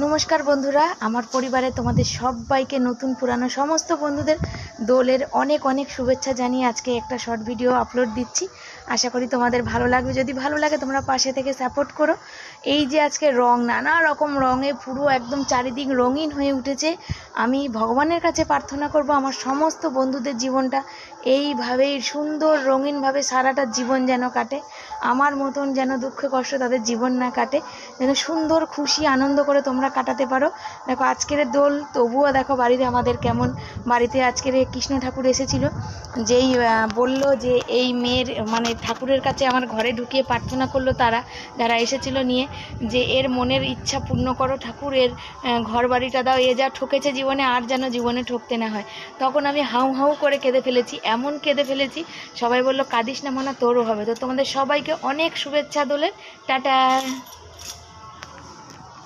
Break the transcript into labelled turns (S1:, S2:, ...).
S1: নমস্কার বন্ধুরা, আমার পরিবারে তোমাদের সবাইকে নতুন পুরানো সমস্ত বন্ধুদের দোলের অনেক অনেক শুভেচ্ছা জানিয়ে আজকে একটা শর্ট ভিডিও আপলোড দিচ্ছি। আশা করি তোমাদের ভালো লাগবে। যদি ভালো লাগে তোমরা পাশে থেকে সাপোর্ট করো। এই যে আজকে রং, নানা রকম রঙে পুরো একদম চারিদিক রঙিন হয়ে উঠেছে। আমি ভগবানের কাছে প্রার্থনা করব আমার সমস্ত বন্ধুদের জীবনটা এইভাবেই সুন্দর রঙিনভাবে সারাটা জীবন যেন কাটে, আমার মতন যেন দুঃখে কষ্ট তাদের জীবন না কাটে, যেন সুন্দর খুশি আনন্দ করে তোমরা কাটাতে পারো। দেখো আজকের দোল, তবুও দেখো বাড়িতে আমাদের কেমন, বাড়িতে আজকের কৃষ্ণ ঠাকুর এসেছিল। যেই বলল যে এই মেয়ের মানে ঠাকুরের কাছে আমার ঘরে ঢুকিয়ে প্রার্থনা করলো তারা, যারা এসেছিল নিয়ে, যে এর মনের ইচ্ছা পূর্ণ করো ঠাকুর, এর ঘর বাড়িটা দাও, এ যা ঠকেছে জীবনে আর যেন জীবনে ঠকতে না হয়। তখন আমি হাউ হাউ করে কেঁদে ফেলেছি, এমন কেঁদে ফেলেছি, সবাই বললো কাঁদিস না, মানা তোরও হবে। তো তোমাদের সবাইকে অনেক শুভেচ্ছা দোলের। টাটা।